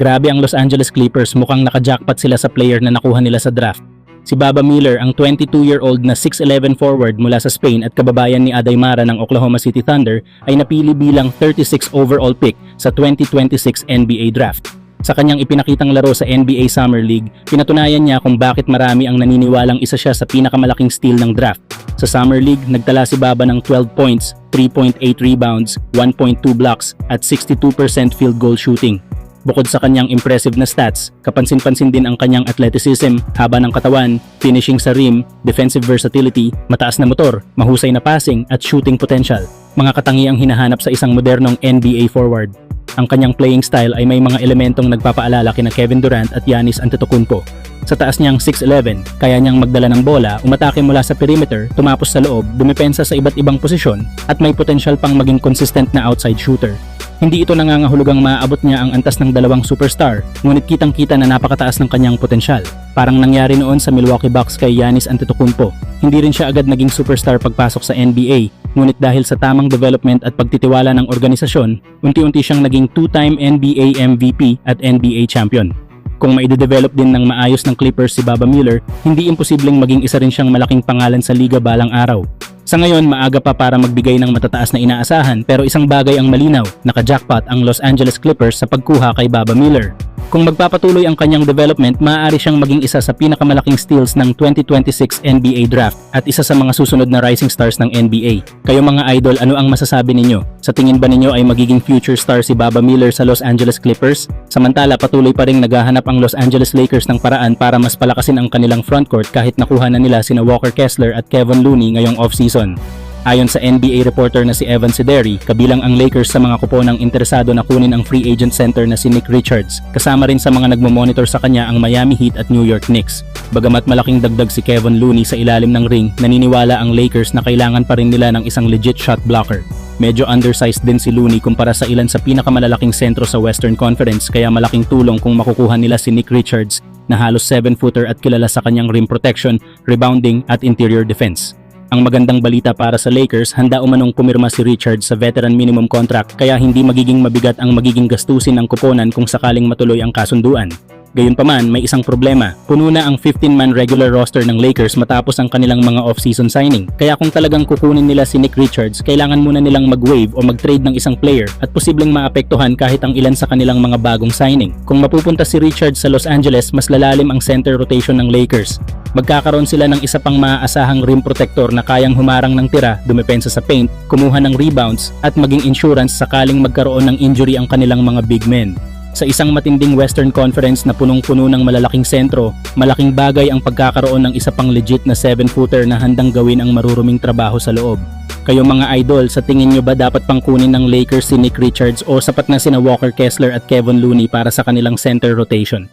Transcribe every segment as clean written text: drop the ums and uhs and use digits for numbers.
Grabe ang Los Angeles Clippers, mukhang naka-jackpot sila sa player na nakuha nila sa draft. Si Baba Miller, ang 22-year-old na 6'11 forward mula sa Spain at kababayan ni Adaymara ng Oklahoma City Thunder, ay napili bilang 36 overall pick sa 2026 NBA Draft. Sa kanyang ipinakitang laro sa NBA Summer League, pinatunayan niya kung bakit marami ang naniniwalang isa siya sa pinakamalaking steal ng draft. Sa Summer League, nagtala si Baba ng 12 points, 3.8 rebounds, 1.2 blocks at 62% field goal shooting. Bukod sa kanyang impressive na stats, kapansin-pansin din ang kanyang athleticism, haba ng katawan, finishing sa rim, defensive versatility, mataas na motor, mahusay na passing at shooting potential. Mga katangiang hinahanap sa isang modernong NBA forward. Ang kanyang playing style ay may mga elementong nagpapaalala kina Kevin Durant at Giannis Antetokounmpo. Sa taas niyang 6'11, kaya niyang magdala ng bola, umatake mula sa perimeter, tumapos sa loob, dumepensa sa iba't ibang posisyon, at may potential pang maging consistent na outside shooter. Hindi ito nangangahulugang maaabot niya ang antas ng dalawang superstar, ngunit kitang-kita na napakataas ng kanyang potensyal. Parang nangyari noon sa Milwaukee Bucks kay Giannis Antetokounmpo. Hindi rin siya agad naging superstar pagpasok sa NBA, ngunit dahil sa tamang development at pagtitiwala ng organisasyon, unti-unti siyang naging 2-time NBA MVP at NBA champion. Kung maidedevelop din ng maayos ng Clippers si Baba Miller, hindi imposibleng maging isa rin siyang malaking pangalan sa liga balang araw. Sa ngayon, maaga pa para magbigay ng matataas na inaasahan, pero isang bagay ang malinaw, naka-jackpot ang Los Angeles Clippers sa pagkuha kay Baba Miller. Kung magpapatuloy ang kanyang development, maaari siyang maging isa sa pinakamalaking steals ng 2026 NBA Draft at isa sa mga susunod na rising stars ng NBA. Kayo mga idol, ano ang masasabi ninyo? Sa tingin ba ninyo ay magiging future star si Baba Miller sa Los Angeles Clippers? Samantala, patuloy pa ring naghahanap ang Los Angeles Lakers ng paraan para mas palakasin ang kanilang frontcourt kahit nakuha na nila sina Walker Kessler at Kevin Looney ngayong offseason. Ayon sa NBA reporter na si Evan Sideri, kabilang ang Lakers sa mga kuponang interesado na kunin ang free agent center na si Nick Richards. Kasama rin sa mga nagmomonitor sa kanya ang Miami Heat at New York Knicks. Bagamat malaking dagdag si Kevin Looney sa ilalim ng ring, naniniwala ang Lakers na kailangan pa rin nila ng isang legit shot blocker. Medyo undersized din si Looney kumpara sa ilan sa pinakamalalaking sentro sa Western Conference, kaya malaking tulong kung makukuha nila si Nick Richards na halos 7-footer at kilala sa kanyang rim protection, rebounding at interior defense. Ang magandang balita para sa Lakers, handa umanong pumirma si Richards sa veteran minimum contract, kaya hindi magiging mabigat ang magiging gastusin ng kuponan kung sakaling matuloy ang kasunduan. Gayunpaman, may isang problema. Puno na ang 15-man regular roster ng Lakers matapos ang kanilang mga off-season signing. Kaya kung talagang kukunin nila si Nick Richards, kailangan muna nilang mag-waive o mag-trade ng isang player at posibleng maapektuhan kahit ang ilan sa kanilang mga bagong signing. Kung mapupunta si Richards sa Los Angeles, mas lalalim ang center rotation ng Lakers. Magkakaroon sila ng isa pang maaasahang rim protector na kayang humarang ng tira, dumepensa sa paint, kumuha ng rebounds at maging insurance sakaling magkaroon ng injury ang kanilang mga big men. Sa isang matinding Western Conference na punong-puno ng malalaking sentro, malaking bagay ang pagkakaroon ng isa pang legit na 7-footer na handang gawin ang maruruming trabaho sa loob. Kayo mga idol, sa tingin nyo ba dapat pang kunin ng Lakers si Nick Richards o sapat na sina Walker Kessler at Kevin Looney para sa kanilang center rotation?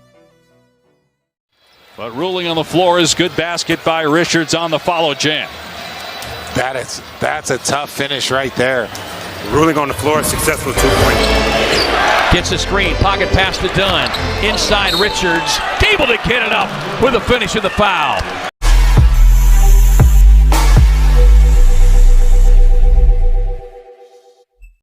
But ruling on the floor is good basket by Richards on the follow jam. That's a tough finish right there. Ruling on the floor, successful 2-point. Gets a screen, pocket pass to Dunn. Inside Richards, able to get it up with a finish of the foul.